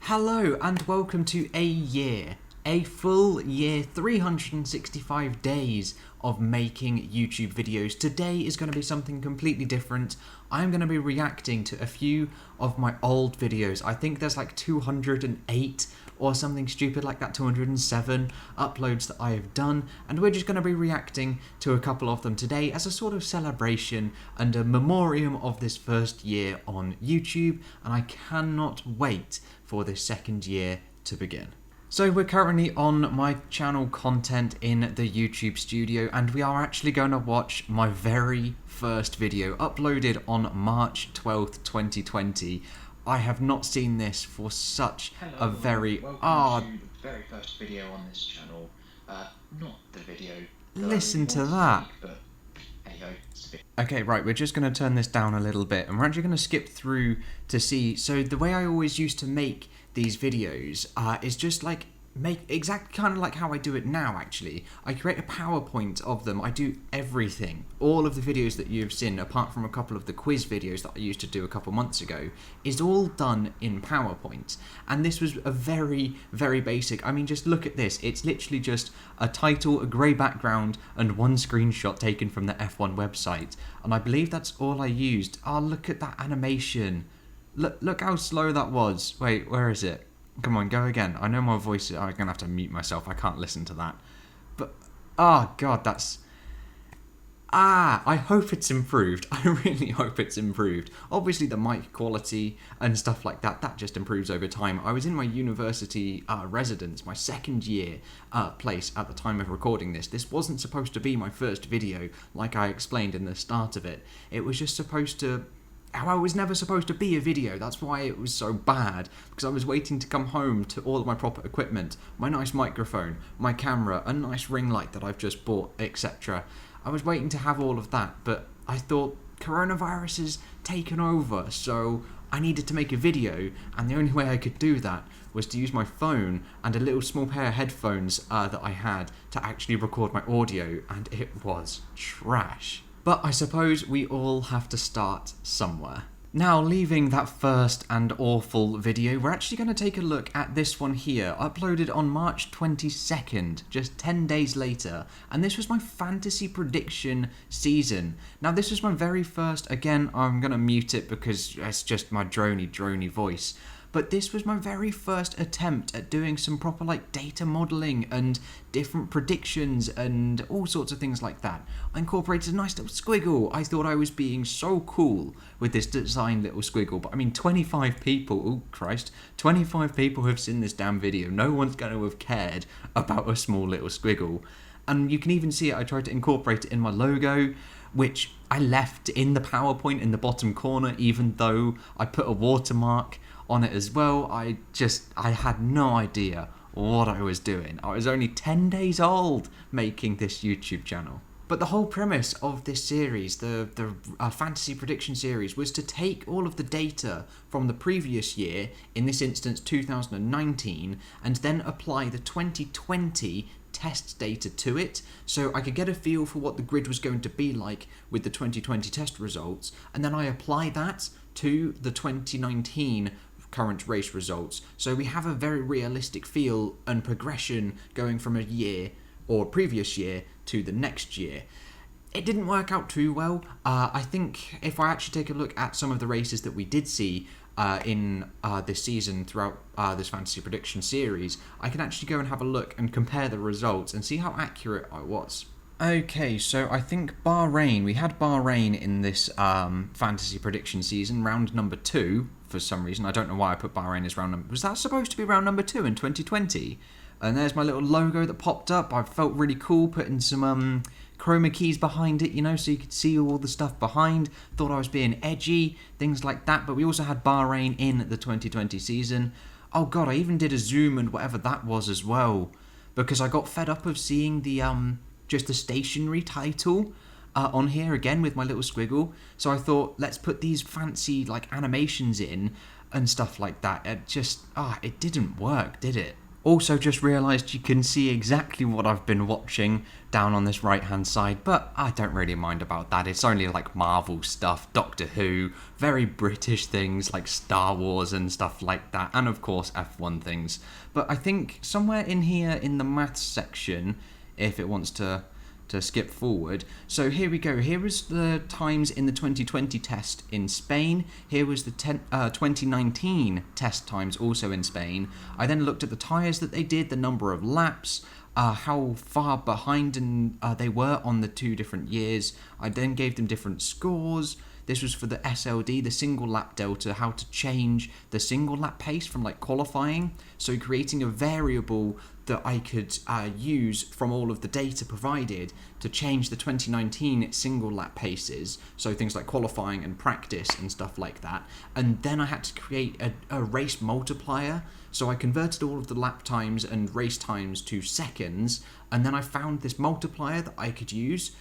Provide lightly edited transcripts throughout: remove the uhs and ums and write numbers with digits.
Hello and welcome to a full year, 365 days of making YouTube videos. Today is going to be something completely different. I'm going to be reacting to a few of my old videos. I think there's like 208 or something stupid like that, 207 uploads that I have done, and we're just going to be reacting to a couple of them today as a sort of celebration and a memoriam of this first year on YouTube, and I cannot wait for this second year to begin. So we're currently on my channel content in the YouTube studio, and we are actually going to watch my very first video uploaded on March 12th, 2020. I have not seen this for such a very welcome to the very first video on this channel. Not the video. Listen to that. But hey ho, it's a bit. Okay, right, we're just going to turn this down a little bit, and we're actually going to skip through to see. So the way I always used to make these videos is just like make exactly kind of like how I do it now. Actually, I create a PowerPoint of them. I do everything. All of the videos that you've seen, apart from a couple of the quiz videos that I used to do a couple months ago, is all done in PowerPoint. And this was a very, very basic. I mean, just look at this. It's literally just a title, a grey background, and one screenshot taken from the F1 website. And I believe that's all I used. Oh, look at that animation. Look how slow that was. Wait, where is it? Come on, go again. I know my voice, I'm going to have to mute myself. I can't listen to that. But, oh god, that's... I hope it's improved. I really hope it's improved. Obviously the mic quality and stuff like that, that just improves over time. I was in my university residence, my second year place at the time of recording this. This wasn't supposed to be my first video, like I explained in the start of it. It was just supposed to... I was never supposed to be a video. That's why it was so bad, because I was waiting to come home to all of my proper equipment, my nice microphone, my camera, a nice ring light that I've just bought, etc. I was waiting to have all of that, but I thought coronavirus has taken over, so I needed to make a video, and the only way I could do that was to use my phone and a little small pair of headphones that I had to actually record my audio, and it was trash. But I suppose we all have to start somewhere. Now, leaving that first and awful video, we're actually going to take a look at this one here, uploaded on March 22nd, just 10 days later, and this was my fantasy prediction season. Now, this was my very first, again, I'm going to mute it because it's just my drony voice, but this was my very first attempt at doing some proper like data modelling and different predictions and all sorts of things like that. I incorporated a nice little squiggle. I thought I was being so cool with this design little squiggle, but I mean 25 people, oh Christ, 25 people have seen this damn video. No one's going to have cared about a small little squiggle. And you can even see it, I tried to incorporate it in my logo, which I left in the PowerPoint in the bottom corner, even though I put a watermark on it as well. I had no idea what I was doing. I was only 10 days old making this YouTube channel. But the whole premise of this series, the fantasy prediction series, was to take all of the data from the previous year, in this instance 2019, and then apply the 2020 test data to it, so I could get a feel for what the grid was going to be like with the 2020 test results, and then I apply that to the 2019 current race results, so we have a very realistic feel and progression going from a year or previous year to the next year. It didn't work out too well. I think if I actually take a look at some of the races that we did see in this season throughout this fantasy prediction series, I can actually go and have a look and compare the results and see how accurate I was. Okay, so I think Bahrain, we had Bahrain in this fantasy prediction season, round number 2, for some reason. I don't know why I put Bahrain as round number... Was that supposed to be round number 2 in 2020? And there's my little logo that popped up. I felt really cool putting some chroma keys behind it, you know, so you could see all the stuff behind. Thought I was being edgy, things like that. But we also had Bahrain in the 2020 season. Oh god, I even did a zoom and whatever that was as well, because I got fed up of seeing the just the stationary title on here again with my little squiggle. So I thought, let's put these fancy like animations in and stuff like that. It just it didn't work, did it? Also just realised you can see exactly what I've been watching down on this right hand side, but I don't really mind about that. It's only like Marvel stuff, Doctor Who, very British things like Star Wars and stuff like that, and of course F1 things. But I think somewhere in here in the maths section, if it wants to skip forward. So here we go. Here was the times in the 2020 test in Spain. Here was the 2019 test times also in Spain. I then looked at the tyres that they did, the number of laps, how far behind they were on the two different years. I then gave them different scores. This was for the SLD, the single lap delta, how to change the single lap pace from like qualifying. So creating a variable that I could use from all of the data provided to change the 2019 single lap paces. So things like qualifying and practice and stuff like that. And then I had to create a race multiplier. So I converted all of the lap times and race times to seconds. And then I found this multiplier that I could use.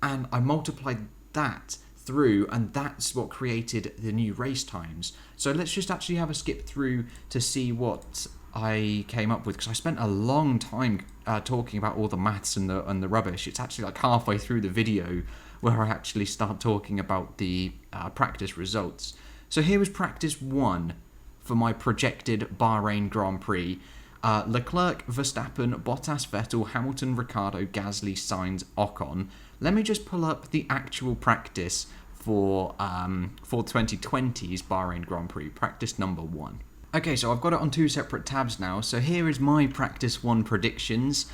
And I multiplied that through, and that's what created the new race times. So let's just actually have a skip through to see what I came up with, because I spent a long time talking about all the maths and the rubbish. It's actually like halfway through the video where I actually start talking about the practice results. So here was practice 1 for my projected Bahrain Grand Prix. Leclerc, Verstappen, Bottas, Vettel, Hamilton, Ricciardo, Gasly, Sainz, Ocon. Let me just pull up the actual practice for 2020's Bahrain Grand Prix, practice number 1. Okay, so I've got it on 2 separate tabs now. So here is my practice 1 predictions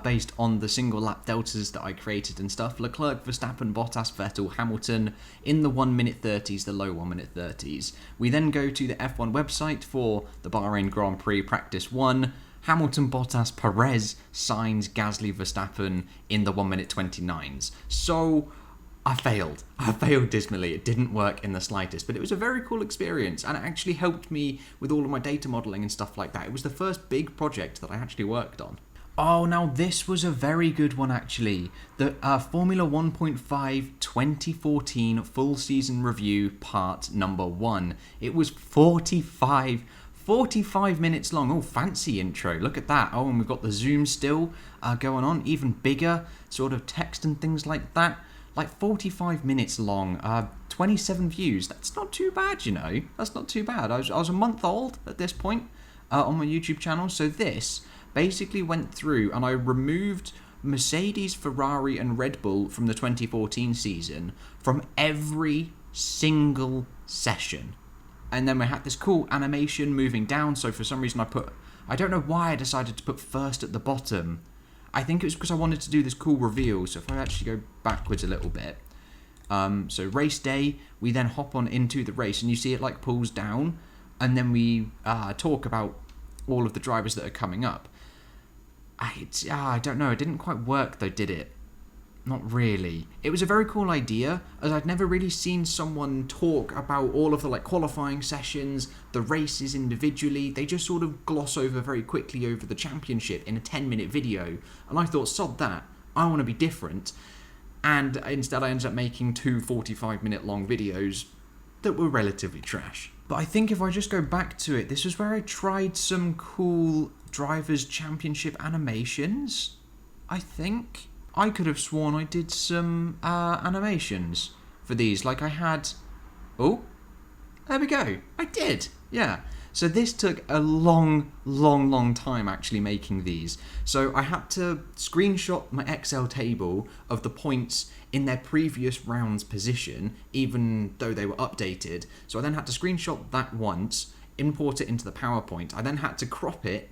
based on the single lap deltas that I created and stuff. Leclerc, Verstappen, Bottas, Vettel, Hamilton in the 1 minute 30s, the low 1 minute 30s. We then go to the F1 website for the Bahrain Grand Prix practice 1. Hamilton, Bottas, Perez, Sainz, Gasly, Verstappen in the 1 minute 29s. So I failed. I failed dismally. It didn't work in the slightest, but it was a very cool experience, and it actually helped me with all of my data modelling and stuff like that. It was the first big project that I actually worked on. Oh, now this was a very good one actually. The Formula 1.5 2014 full season review part number 1. It was 45 minutes long. Oh, fancy intro. Look at that. Oh, and we've got the zoom still going on. Even bigger sort of text and things like that. Like 45 minutes long, 27 views. That's not too bad, you know. That's not too bad. I was a month old at this point on my YouTube channel. So this basically went through and I removed Mercedes, Ferrari and Red Bull from the 2014 season from every single session. And then we had this cool animation moving down. So for some reason I don't know why I decided to put first at the bottom. I think it was because I wanted to do this cool reveal. So if I actually go backwards a little bit. So race day, we then hop on into the race and you see it like pulls down. And then we talk about all of the drivers that are coming up. I don't know. It didn't quite work though, did it? Not really. It was a very cool idea, as I'd never really seen someone talk about all of the like qualifying sessions, the races individually. They just sort of gloss over very quickly over the championship in a 10-minute video. And I thought, sod that, I want to be different. And instead I ended up making 2 45-minute long videos that were relatively trash. But I think if I just go back to it, this was where I tried some cool Drivers' Championship animations, I think. I could have sworn I did some animations for these. Like I had... Oh, there we go. I did, yeah. So this took a long time actually making these. So I had to screenshot my Excel table of the points in their previous round's position, even though they were updated. So I then had to screenshot that once, import it into the PowerPoint. I then had to crop it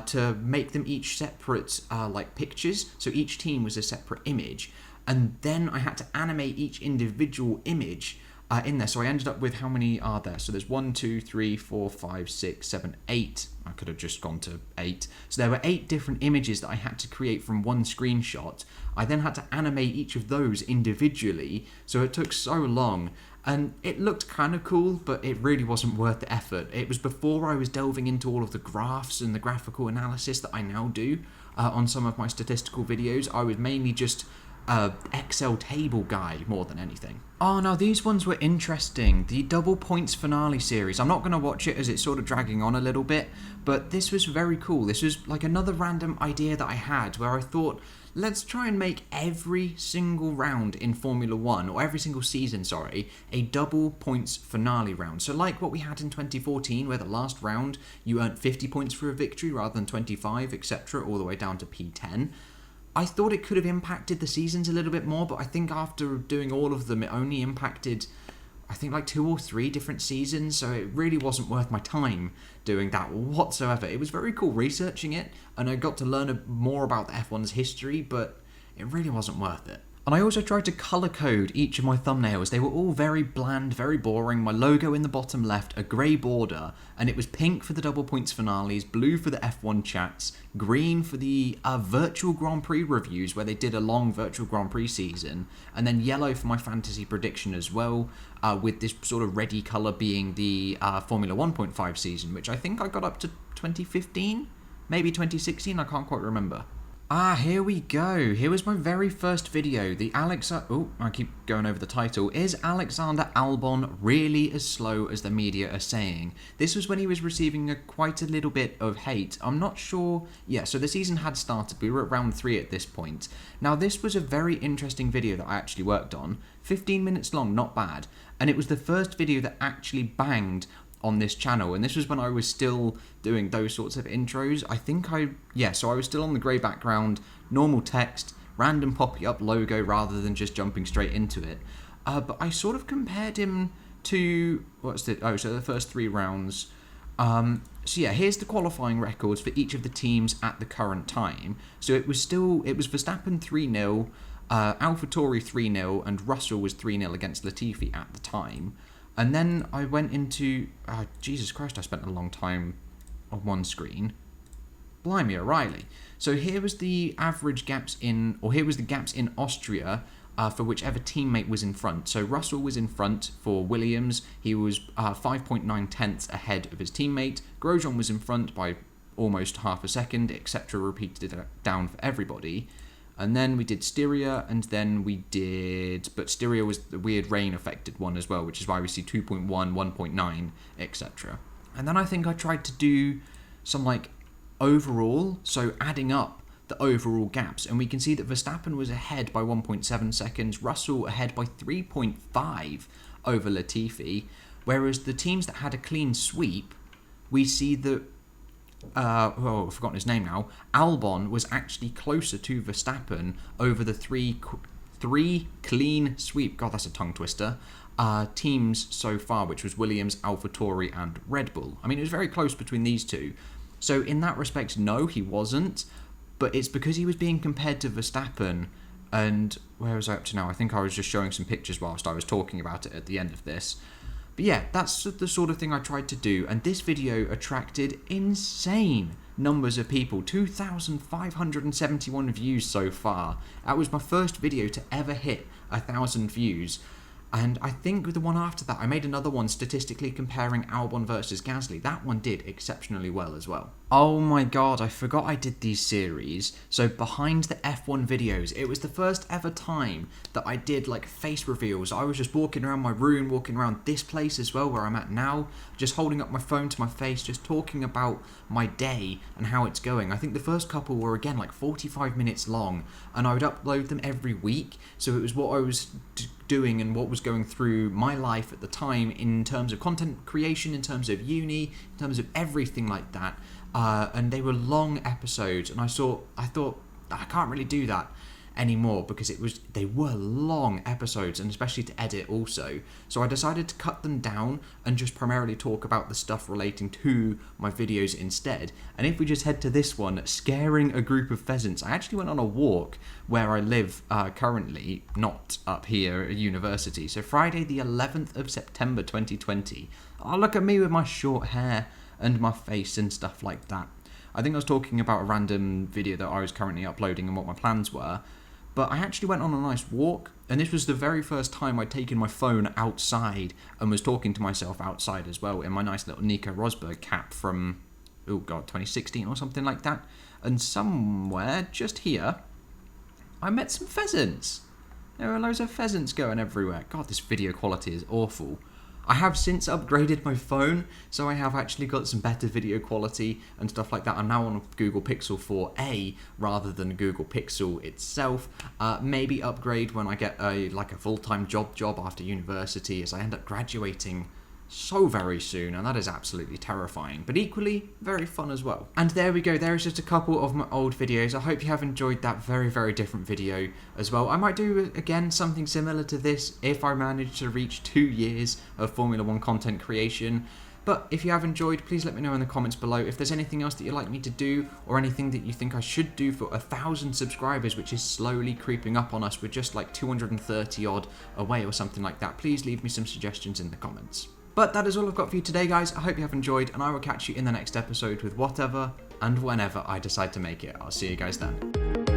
to make them each separate like pictures. So each team was a separate image. And then I had to animate each individual image in there. So I ended up with, how many are there? So there's 1, 2, 3, 4, 5, 6, 7, 8. I could have just gone to 8. So there were 8 different images that I had to create from one screenshot. I then had to animate each of those individually. So it took so long. And it looked kind of cool, but it really wasn't worth the effort. It was before I was delving into all of the graphs and the graphical analysis that I now do on some of my statistical videos. I was mainly just a Excel table guide more than anything. Oh, now these ones were interesting. The double points finale series. I'm not going to watch it as it's sort of dragging on a little bit, but this was very cool. This was like another random idea that I had where I thought, let's try and make every single round in Formula 1, or every single season, sorry, a double points finale round. So like what we had in 2014, where the last round you earned 50 points for a victory rather than 25, etc., all the way down to P10. I thought it could have impacted the seasons a little bit more, but I think after doing all of them, it only impacted, I think, like 2 or 3 different seasons, so it really wasn't worth my time doing that whatsoever. It was very cool researching it, and I got to learn more about the F1's history, but it really wasn't worth it. And I also tried to colour code each of my thumbnails. They were all very bland, very boring. My logo in the bottom left, a grey border, and it was pink for the double points finales, blue for the F1 chats, green for the virtual Grand Prix reviews where they did a long virtual Grand Prix season, and then yellow for my fantasy prediction as well, with this sort of reddy colour being the Formula 1.5 season, which I think I got up to 2015, maybe 2016, I can't quite remember. Here we go. Here was my very first video. I keep going over the title. Is Alexander Albon really as slow as the media are saying? This was when he was receiving quite a little bit of hate. I'm not sure. Yeah, so the season had started. We were at round 3 at this point. Now, this was a very interesting video that I actually worked on. 15 minutes long, not bad. And it was the first video that actually banged on this channel, and this was when I was still doing those sorts of intros. So I was still on the grey background, normal text, random poppy up logo rather than just jumping straight into it. But I sort of compared him to, the first 3 rounds. Here's the qualifying records for each of the teams at the current time. So it was Verstappen 3-0, AlphaTauri 3-0, and Russell was 3-0 against Latifi at the time. And then I went into... Jesus Christ, I spent a long time on one screen. Blimey O'Reilly. So here was the average gaps here was the gaps in Austria for whichever teammate was in front. So Russell was in front for Williams. He was 5.9 tenths ahead of his teammate. Grosjean was in front by almost half a second, etc. Repeated it down for everybody. And then we did Styria, and then but Styria was the weird rain affected one as well, which is why we see 2.1, 1.9, etc. And then I think I tried to do some overall, so adding up the overall gaps, and we can see that Verstappen was ahead by 1.7 seconds, Russell ahead by 3.5 over Latifi, whereas the teams that had a clean sweep, we see that I've forgotten his name now. Albon was actually closer to Verstappen over the three clean sweep. God, that's a tongue twister. Teams so far, which was Williams, AlphaTauri, and Red Bull. I mean, it was very close between these two. So in that respect, no, he wasn't. But it's because he was being compared to Verstappen. And where was I up to now? I think I was just showing some pictures whilst I was talking about it at the end of this. But yeah, that's the sort of thing I tried to do, and this video attracted insane numbers of people, 2,571 views so far. That was my first video to ever hit 1,000 views, and I think with the one after that, I made another one statistically comparing Albon versus Gasly. That one did exceptionally well as well. Oh my god, I forgot I did these series. So behind the F1 videos, it was the first ever time that I did face reveals. I was just walking around my room, walking around this place as well where I'm at now, just holding up my phone to my face, just talking about my day and how it's going. I think the first couple were again 45 minutes long, and I would upload them every week. So it was what I was doing and what was going through my life at the time in terms of content creation, in terms of uni, in terms of everything like that. And they were long episodes, and I thought I can't really do that anymore because they were long episodes, and especially to edit also. So I decided to cut them down and just primarily talk about the stuff relating to my videos instead. And if we just head to this one, scaring a group of pheasants, I actually went on a walk where I live currently, not up here at university. So Friday the 11th of September 2020. Oh, look at me with my short hair and my face and stuff like that. I think I was talking about a random video that I was currently uploading and what my plans were, but I actually went on a nice walk, and this was the very first time I'd taken my phone outside and was talking to myself outside as well in my nice little Nico Rosberg cap from, 2016 or something like that. And somewhere just here, I met some pheasants. There were loads of pheasants going everywhere. God, this video quality is awful. I have since upgraded my phone, so I have actually got some better video quality and stuff like that. I'm now on Google Pixel 4a rather than Google Pixel itself. Maybe upgrade when I get a full-time job after university, as I end up graduating so very soon, and that is absolutely terrifying, but equally very fun as well. And there we go, there is just a couple of my old videos. I hope you have enjoyed that very, very different video as well. I might do, again, something similar to this if I manage to reach 2 years of Formula 1 content creation. But if you have enjoyed, please let me know in the comments below if there's anything else that you'd like me to do, or anything that you think I should do for 1,000 subscribers, which is slowly creeping up on us. We're just like 230 odd away or something like that. Please leave me some suggestions in the comments. But that is all I've got for you today, guys. I hope you have enjoyed, and I will catch you in the next episode with whatever and whenever I decide to make it. I'll see you guys then.